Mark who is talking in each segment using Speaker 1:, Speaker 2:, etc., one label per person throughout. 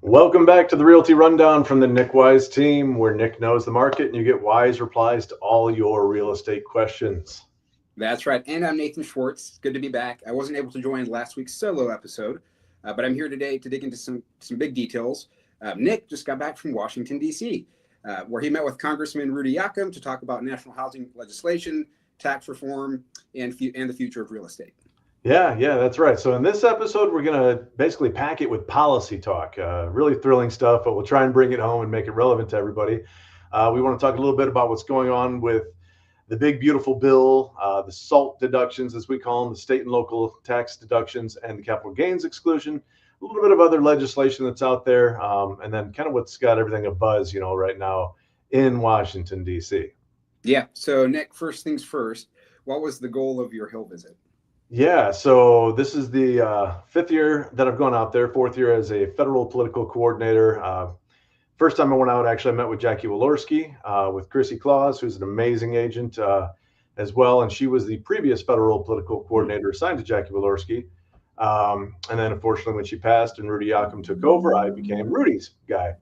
Speaker 1: Welcome back to the Realty Rundown from the Nic Wyse team, where Nick knows the market and you get wise replies to all your real estate questions.
Speaker 2: That's right. And I'm Nathan Schwartz. Good to be back. I wasn't able to join last week's solo episode, but I'm here today to dig into some big details. Nick just got back from Washington, D.C., where he met with Congressman Rudy Yakym to talk about national housing legislation, tax reform, and the future of real estate.
Speaker 1: Yeah, that's right. So in this episode, we're going to basically pack it with policy talk. Really thrilling stuff, but we'll try and bring it home and make it relevant to everybody. We want to talk a little bit about what's going on with the big, beautiful bill, the SALT deductions, as we call them, the state and local tax deductions, and the capital gains exclusion, a little bit of other legislation that's out there, and then kind of what's got everything abuzz, right now in Washington, D.C.
Speaker 2: Yeah. So, Nick, first things first, what was the goal of your Hill visit?
Speaker 1: Yeah, so this is the fifth year that I've gone out there, fourth year as a federal political coordinator. First time I went out, actually, I met with Jackie Walorski, with Chrissy Claus, who's an amazing agent as well. And she was the previous federal political coordinator assigned to Jackie Walorski. And then, unfortunately, when she passed and Rudy Yakym took over, I became Rudy's guy.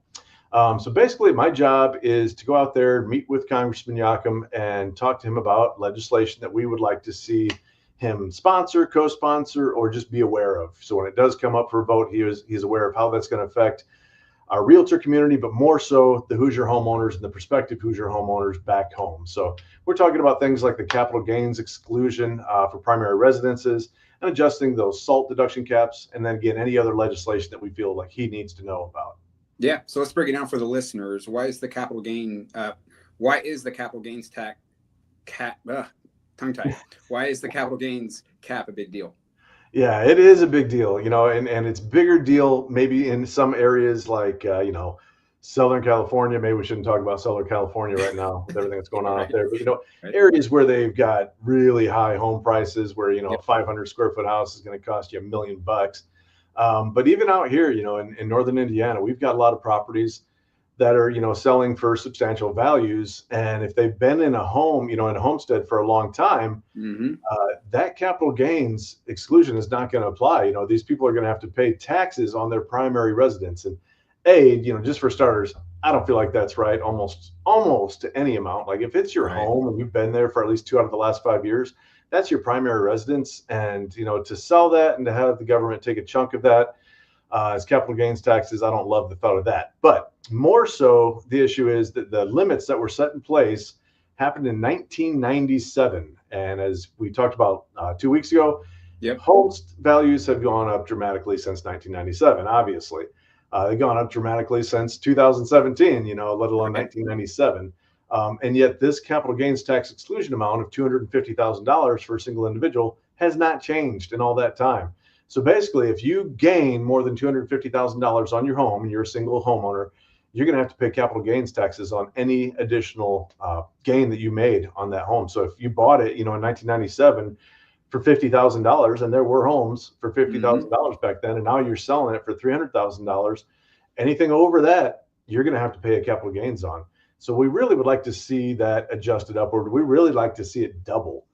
Speaker 1: So basically, my job is to go out there, meet with Congressman Yakym, and talk to him about legislation that we would like to see him sponsor, co-sponsor, or just be aware of. So when it does come up for a vote, he's aware of how that's going to affect our realtor community, but more so the Hoosier homeowners and the prospective Hoosier homeowners back home. So we're talking about things like the capital gains exclusion for primary residences and adjusting those SALT deduction caps. And then again, any other legislation that we feel like he needs to know about.
Speaker 2: Yeah. So let's break it down for the listeners. Why is the capital gains tax cap? Tongue-tied. Why is the capital gains cap a big deal?
Speaker 1: Yeah, it is a big deal, and it's bigger deal maybe in some areas like, Southern California. Maybe we shouldn't talk about Southern California right now with everything that's going on out there. But, areas where they've got really high home prices where, a 500 square foot house is going to cost you $1 million. But even out here, in Northern Indiana, we've got a lot of properties that are, selling for substantial values. And if they've been in a home, in a homestead for a long time, that capital gains exclusion is not going to apply. These people are going to have to pay taxes on their primary residence. And just for starters, I don't feel like that's right. Almost to any amount. Like if it's your home and you've been there for at least 2 out of the last 5 years, that's your primary residence. And, to sell that and to have the government take a chunk of that, as capital gains taxes, I don't love the thought of that. But more so, the issue is that the limits that were set in place happened in 1997. And as we talked about 2 weeks ago, home values have gone up dramatically since 1997, obviously. They've gone up dramatically since 2017, let alone 1997. And yet this capital gains tax exclusion amount of $250,000 for a single individual has not changed in all that time. So basically, if you gain more than $250,000 on your home and you're a single homeowner, you're going to have to pay capital gains taxes on any additional gain that you made on that home. So if you bought it, in 1997 for $50,000, and there were homes for $50,000 back then, and now you're selling it for $300,000, anything over that, you're going to have to pay a capital gains on. So we really would like to see that adjusted upward. We really like to see it double.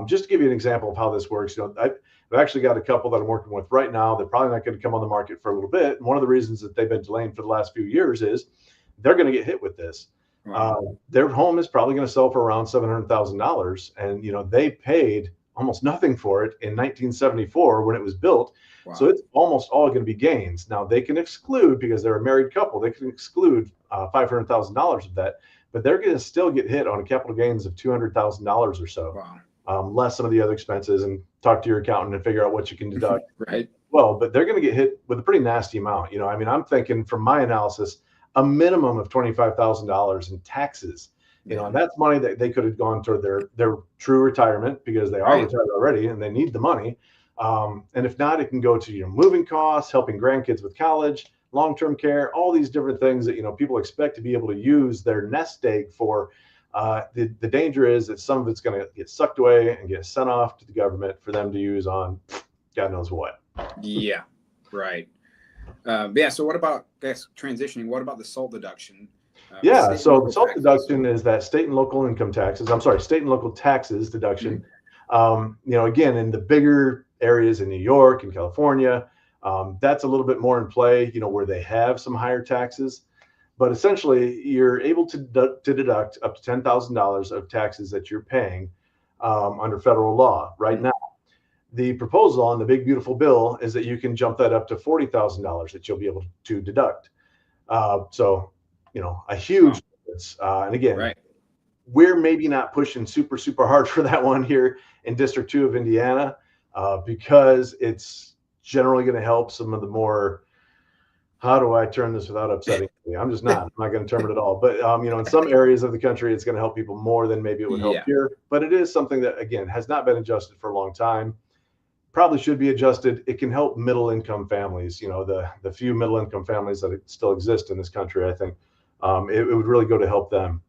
Speaker 1: Just to give you an example of how this works, I've actually got a couple that I'm working with right now. They're probably not going to come on the market for a little bit. And one of the reasons that they've been delaying for the last few years is they're going to get hit with this. Wow. Their home is probably going to sell for around $700,000. And, they paid almost nothing for it in 1974 when it was built. Wow. So it's almost all going to be gains. Now they can exclude, because they're a married couple, they can exclude $500,000 of that, but they're going to still get hit on a capital gains of $200,000 or so. Wow. Less some of the other expenses, and talk to your accountant and figure out what you can deduct.
Speaker 2: Right.
Speaker 1: Well, but they're going to get hit with a pretty nasty amount. I'm thinking from my analysis, a minimum of $25,000 in taxes. And that's money that they could have gone toward their true retirement, because they are retired already and they need the money. And if not, it can go to moving costs, helping grandkids with college, long-term care, all these different things that people expect to be able to use their nest egg for. The danger is that some of it's going to get sucked away and get sent off to the government for them to use on God knows what.
Speaker 2: Yeah, right. So what about transitioning? What about the SALT deduction?
Speaker 1: So the SALT deduction is that state and local taxes deduction. Again, in the bigger areas in New York and California, That's a little bit more in play, where they have some higher taxes. But essentially, you're able to deduct up to $10,000 of taxes that you're paying under federal law right now. The proposal on the big beautiful bill is that you can jump that up to $40,000 that you'll be able to deduct. So, a huge difference. And again, we're maybe not pushing super hard for that one here in District 2 of Indiana because it's generally going to help some of the more, how do I turn this without upsetting you? I'm not going to term it at all. But, in some areas of the country, it's going to help people more than maybe it would help here. But it is something that, again, has not been adjusted for a long time. Probably should be adjusted. It can help middle income families, the few middle income families that still exist in this country. I think it would really go to help them.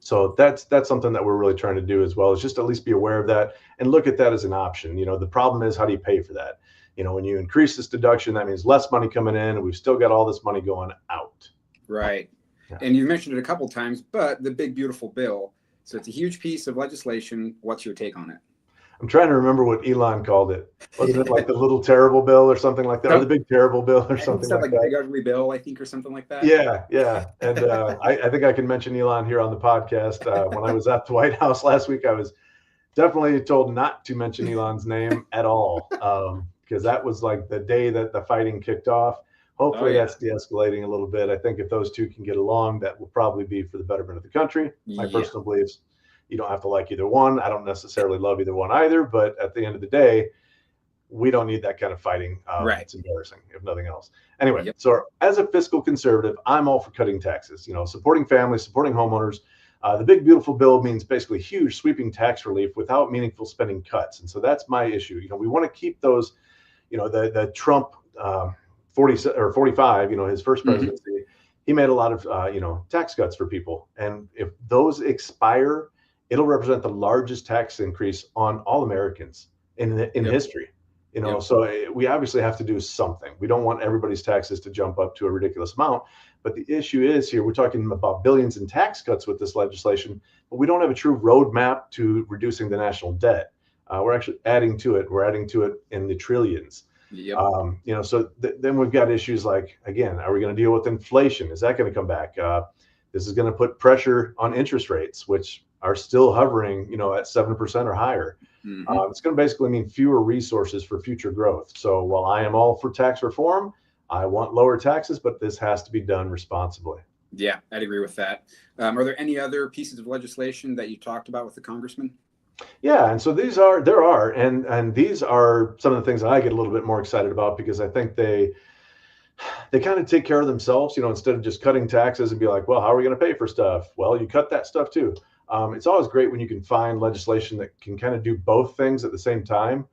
Speaker 1: So that's something that we're really trying to do as well, is just at least be aware of that and look at that as an option. The problem is, how do you pay for that? When you increase this deduction, that means less money coming in, and we've still got all this money going out.
Speaker 2: Right. Yeah. And you mentioned it a couple of times, but the big beautiful bill. So it's a huge piece of legislation. What's your take on it?
Speaker 1: I'm trying to remember what Elon called it. Wasn't it like the little terrible bill or something like that, or the big terrible bill or something like that?
Speaker 2: Big ugly bill, I think, or something like that.
Speaker 1: Yeah. And I think I can mention Elon here on the podcast. When I was at the White House last week, I was definitely told not to mention Elon's name at all, because that was like the day that the fighting kicked off. Hopefully that's de-escalating a little bit. I think if those two can get along, that will probably be for the betterment of the country. My personal beliefs. You don't have to like either one. I don't necessarily love either one either, but at the end of the day, we don't need that kind of fighting. It's embarrassing, if nothing else. Anyway, so as a fiscal conservative, I'm all for cutting taxes, supporting families, supporting homeowners. The big beautiful bill means basically huge sweeping tax relief without meaningful spending cuts. And so that's my issue. We want to keep those, the Trump 40 or 45, his first presidency, he made a lot of, tax cuts for people. And if those expire, it'll represent the largest tax increase on all Americans in history. So we obviously have to do something. We don't want everybody's taxes to jump up to a ridiculous amount. But the issue is here, we're talking about billions in tax cuts with this legislation, but we don't have a true roadmap to reducing the national debt. We're actually adding to it. We're adding to it in the trillions. So then we've got issues like, again, are we going to deal with inflation? Is that going to come back? This is going to put pressure on interest rates, which are still hovering, at 7% or higher. It's going to basically mean fewer resources for future growth. So while I am all for tax reform, I want lower taxes, but this has to be done responsibly.
Speaker 2: Yeah, I'd agree with that. Are there any other pieces of legislation that you talked about with the congressman?
Speaker 1: Yeah, and so these are some of the things that I get a little bit more excited about, because I think they kind of take care of themselves, instead of just cutting taxes and be like, well, how are we going to pay for stuff? Well, you cut that stuff too. It's always great when you can find legislation that can kind of do both things at the same time.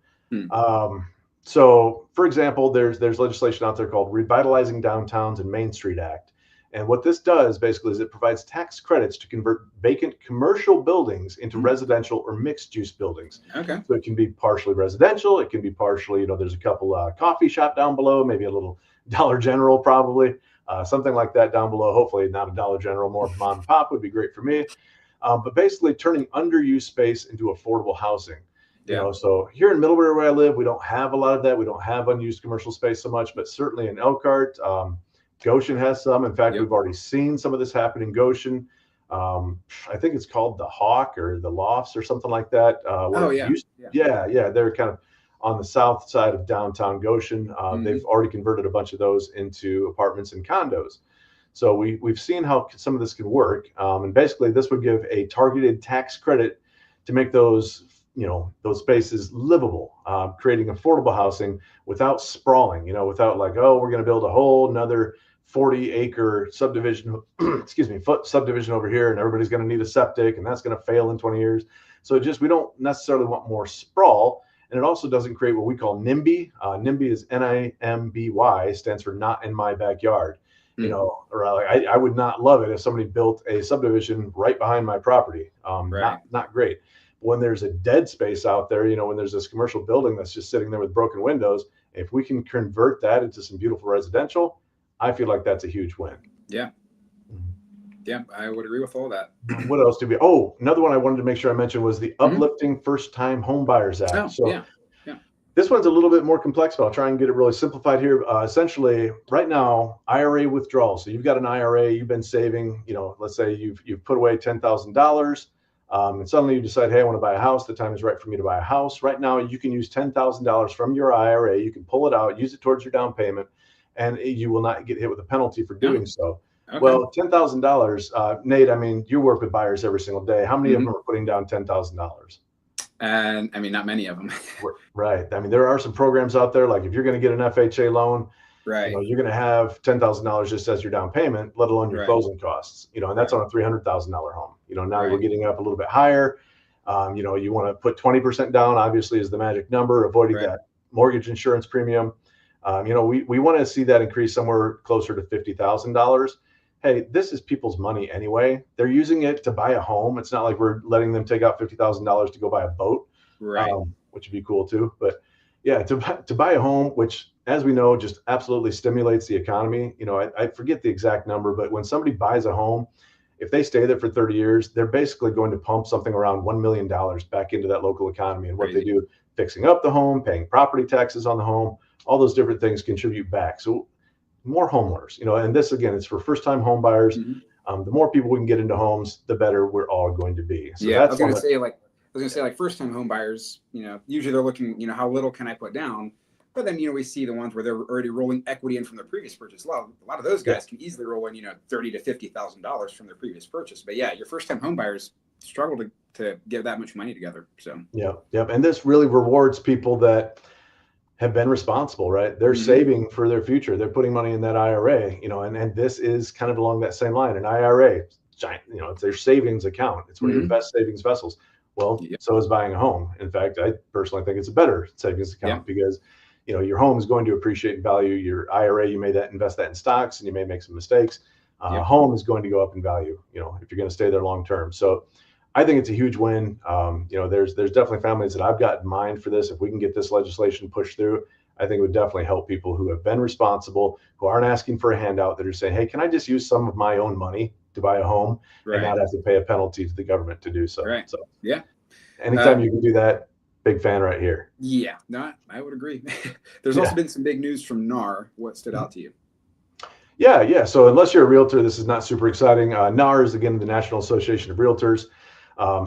Speaker 1: So, for example, there's legislation out there called Revitalizing Downtowns and Main Street Act. And what this does basically is it provides tax credits to convert vacant commercial buildings into residential or mixed use buildings.
Speaker 2: Okay.
Speaker 1: So it can be partially residential. It can be partially, there's a couple coffee shop down below, maybe a little Dollar General, probably something like that down below. Hopefully not a Dollar General, more mom and pop would be great for me. But basically turning underused space into affordable housing. So here in Middlebury, where I live, we don't have a lot of that. We don't have unused commercial space so much, but certainly in Elkhart, Goshen has some. In fact, we've already seen some of this happen in Goshen. I think it's called the Hawk or the Lofts or something like that. They're kind of on the south side of downtown Goshen. They've already converted a bunch of those into apartments and condos. So we've seen how some of this can work. And basically this would give a targeted tax credit to make those spaces livable, creating affordable housing without sprawling, without like, oh, we're going to build a whole another 40-acre subdivision, subdivision over here, and everybody's going to need a septic, and that's going to fail in 20 years. So we don't necessarily want more sprawl. And it also doesn't create what we call NIMBY. NIMBY is NIMBY, stands for not in my backyard. I would not love it if somebody built a subdivision right behind my property. Not great. When there's a dead space out there, when there's this commercial building that's just sitting there with broken windows, if we can convert that into some beautiful residential, I feel like that's a huge win.
Speaker 2: Yeah. Yeah, I would agree with all that.
Speaker 1: What else do we? Oh, another one I wanted to make sure I mentioned was the Uplifting First Time Home Buyers Act. This one's a little bit more complex, but I'll try and get it really simplified here. Essentially, right now, IRA withdrawal. So you've got an IRA, you've been saving, let's say you've put away $10,000, and suddenly you decide, hey, I want to buy a house. The time is right for me to buy a house. Right now, you can use $10,000 from your IRA. You can pull it out, use it towards your down payment, and you will not get hit with a penalty for doing so. Okay. Well, $10,000, Nate, I mean, you work with buyers every single day. How many of them are putting down $10,000?
Speaker 2: And I mean, not many of them.
Speaker 1: Right. I mean, there are some programs out there, like if you're going to get an FHA loan,
Speaker 2: right,
Speaker 1: you're going to have $10,000 just as your down payment, let alone your closing costs, and that's on a $300,000 home. Now we're getting up a little bit higher. You want to put 20% down, obviously, is the magic number, avoiding that mortgage insurance premium. We want to see that increase somewhere closer to $50,000. Hey, this is people's money anyway. They're using it to buy a home. It's not like we're letting them take out $50,000 to go buy a boat, which would be cool too. But yeah, to buy a home, which, as we know, just absolutely stimulates the economy. I forget the exact number, but when somebody buys a home, if they stay there for 30 years, they're basically going to pump something around $1 million back into that local economy. And what they do, fixing up the home, paying property taxes on the home, all those different things contribute back. So more homeowners, and this, again, it's for first-time home buyers. The more people we can get into homes, the better we're all going to be. So
Speaker 2: I was going to say, first-time home buyers, usually they're looking, how little can I put down? But then, we see the ones where they're already rolling equity in from their previous purchase. A lot of those guys can easily roll in, $30,000 to $50,000 from their previous purchase. But yeah, your first-time home buyers struggle to get that much money together. So
Speaker 1: Yep. And this really rewards people that have been responsible, right? They're saving for their future. They're putting money in that IRA, and this is kind of along that same line. An IRA, giant, it's their savings account. It's one of your best savings vessels. Well, so is buying a home. In fact, I personally think it's a better savings account because, your home is going to appreciate in value. Your IRA, you may invest that in stocks and you may make some mistakes. Home is going to go up in value, if you're going to stay there long term. So I think it's a huge win. There's definitely families that I've got in mind for this. If we can get this legislation pushed through, I think it would definitely help people who have been responsible, who aren't asking for a handout, that are saying, hey, can I just use some of my own money to buy a home and not have to pay a penalty to the government to do so? So anytime you can do that, big fan right here.
Speaker 2: Yeah, no, I would agree. There's also been some big news from NAR. What stood out to you?
Speaker 1: Yeah. So unless you're a realtor, this is not super exciting. NAR is, again, the National Association of Realtors.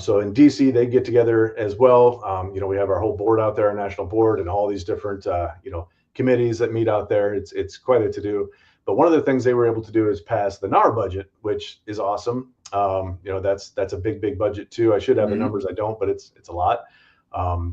Speaker 1: So in DC, they get together as well. We have our whole board out there, our national board, and all these different, committees that meet out there. It's quite a to-do. But one of the things they were able to do is pass the NAR budget, which is awesome. That's a big budget too. I should have the numbers. I don't, but it's a lot.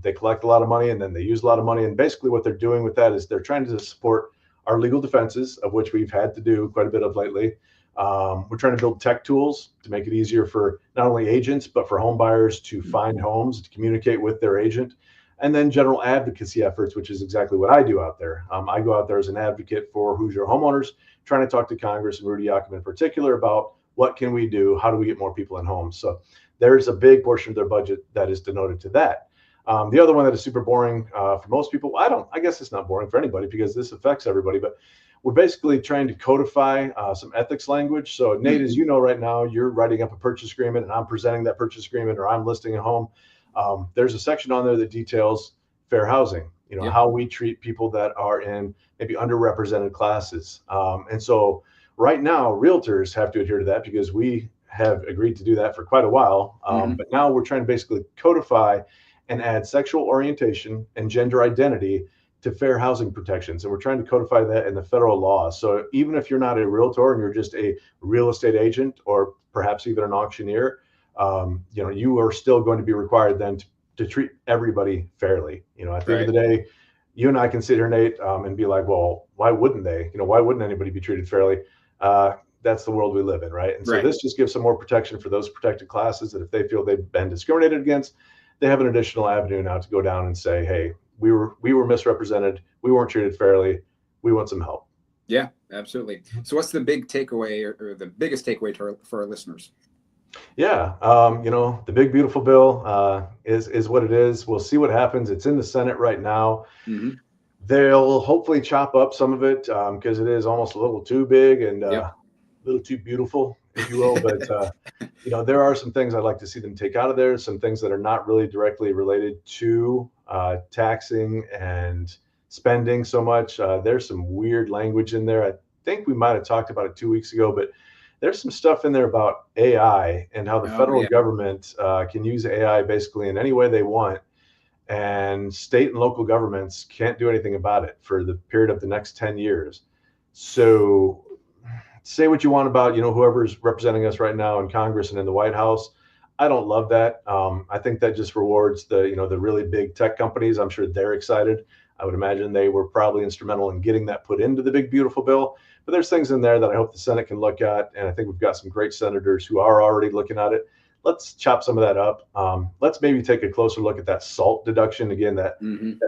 Speaker 1: They collect a lot of money and then they use a lot of money. And basically what they're doing with that is they're trying to support our legal defenses, of which we've had to do quite a bit of lately. We're trying to build tech tools to make it easier for not only agents, but for home buyers to find homes, to communicate with their agent, and then general advocacy efforts, which is exactly what I do out there. I go out there as an advocate for Hoosier homeowners, trying to talk to Congressman Rudy Yakym in particular about what can we do? How do we get more people in homes? So there's a big portion of their budget that is denoted to that. The other one that is super boring for most people, I guess it's not boring for anybody because this affects everybody, but we're basically trying to codify some ethics language. So Nate, as you know, right now, you're writing up a purchase agreement and I'm presenting that purchase agreement or I'm listing a home. There's a section on there that details fair housing, how we treat people that are in maybe underrepresented classes. And so right now, realtors have to adhere to that because we have agreed to do that for quite a while. But now we're trying to basically codify and add sexual orientation and gender identity to fair housing protections. And we're trying to codify that in the federal law. So even if you're not a realtor and you're just a real estate agent or perhaps even an auctioneer, you are still going to be required then to treat everybody fairly. At the end of the day, you and I can sit here, Nate, and be like, well, why wouldn't they? Why wouldn't anybody be treated fairly? That's the world we live in, right? And so this just gives some more protection for those protected classes that if they feel they've been discriminated against, they have an additional avenue now to go down and say, hey, we were misrepresented. We weren't treated fairly. We want some help.
Speaker 2: Yeah, absolutely. So what's the big takeaway or the biggest takeaway for our listeners?
Speaker 1: Yeah. The big, beautiful bill is what it is. We'll see what happens. It's in the Senate right now. They'll hopefully chop up some of it because it is almost a little too big and a little too beautiful, if you will. But, there are some things I'd like to see them take out of there, some things that are not really directly related to taxing and spending so much. There's some weird language in there. I think we might have talked about it 2 weeks ago, but there's some stuff in there about AI and how the federal government can use AI basically in any way they want. And state and local governments can't do anything about it for the period of the next 10 years. So say what you want about, whoever's representing us right now in Congress and in the White House. I don't love that. I think that just rewards the really big tech companies. I'm sure they're excited. I would imagine they were probably instrumental in getting that put into the big, beautiful bill. But there's things in there that I hope the Senate can look at. And I think we've got some great senators who are already looking at it. Let's chop some of that up. Let's maybe take a closer look at that SALT deduction. Again, that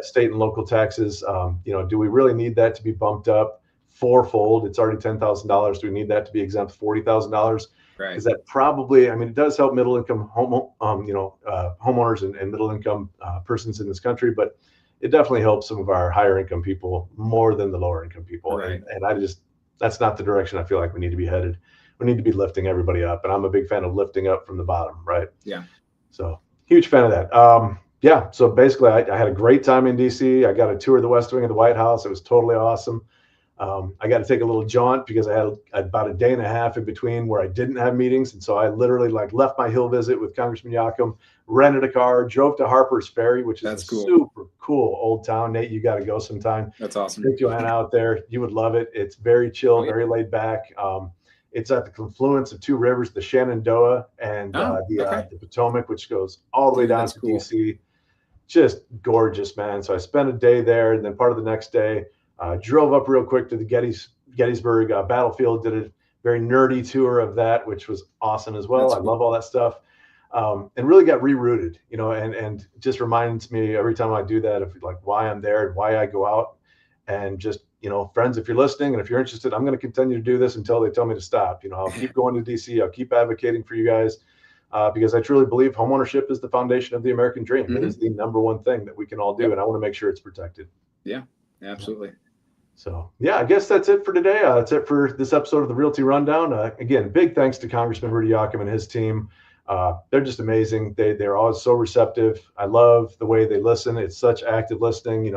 Speaker 1: state and local taxes. Do we really need that to be bumped up fourfold? It's already $10,000. Do we need that to be exempt $40,000?
Speaker 2: Right.
Speaker 1: Is that probably? I mean, it does help middle income homeowners and middle income persons in this country, but it definitely helps some of our higher income people more than the lower income people.
Speaker 2: Right.
Speaker 1: And that's not the direction I feel like we need to be headed. We need to be lifting everybody up, and I'm a big fan of lifting up from the bottom, right?
Speaker 2: Yeah.
Speaker 1: So huge fan of that. So basically, I had a great time in DC. I got a tour of the West Wing of the White House. It was totally awesome. I got to take a little jaunt because I had about a day and a half in between where I didn't have meetings, and so I literally left my Hill visit with Congressman Yakym, rented a car, drove to Harper's Ferry, which is super cool old town. Nate, you got to go sometime.
Speaker 2: That's awesome.
Speaker 1: Take Joanna out there. You would love it. It's very chill, very laid back. It's at the confluence of two rivers, the Shenandoah and the Potomac, which goes all the way down to DC. Just gorgeous, man. So I spent a day there, and then part of the next day, drove up real quick to the Gettysburg battlefield, did a very nerdy tour of that, which was awesome as well. I love all that stuff. And really got rerouted, and just reminds me every time I do that of why I'm there and why I go out. And just, friends, if you're listening and if you're interested, I'm going to continue to do this until they tell me to stop. I'll keep going to DC. I'll keep advocating for you guys because I truly believe homeownership is the foundation of the American dream. Mm-hmm. It is the number one thing that we can all do. And I want to make sure it's protected.
Speaker 2: Yeah, absolutely.
Speaker 1: So, I guess that's it for today. That's it for this episode of the Realty Rundown. Again, big thanks to Congressman Rudy Yakym and his team. They're just amazing. They're always so receptive. I love the way they listen. It's such active listening.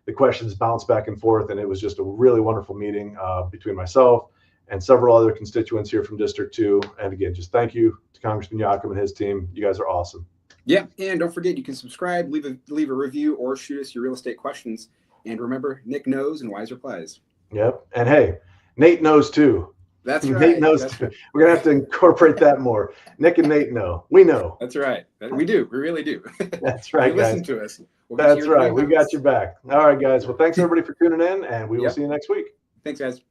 Speaker 1: The questions bounce back and forth, and it was just a really wonderful meeting between myself and several other constituents here from District 2. And again, just thank you to Congressman Yakym and his team. You guys are awesome.
Speaker 2: Yeah, and don't forget, you can subscribe, leave a review, or shoot us your real estate questions. And remember, Nick knows and Wise replies. Yep.
Speaker 1: And hey, Nate knows too.
Speaker 2: That's right.
Speaker 1: Nate knows too. Right. We're going to have to incorporate that more. Nick and Nate know. We know.
Speaker 2: That's right. We do. We really do.
Speaker 1: That's right, guys.
Speaker 2: Listen to us.
Speaker 1: That's right. We got your back. All right, guys. Well, thanks everybody for tuning in, and we will see you next week.
Speaker 2: Thanks, guys.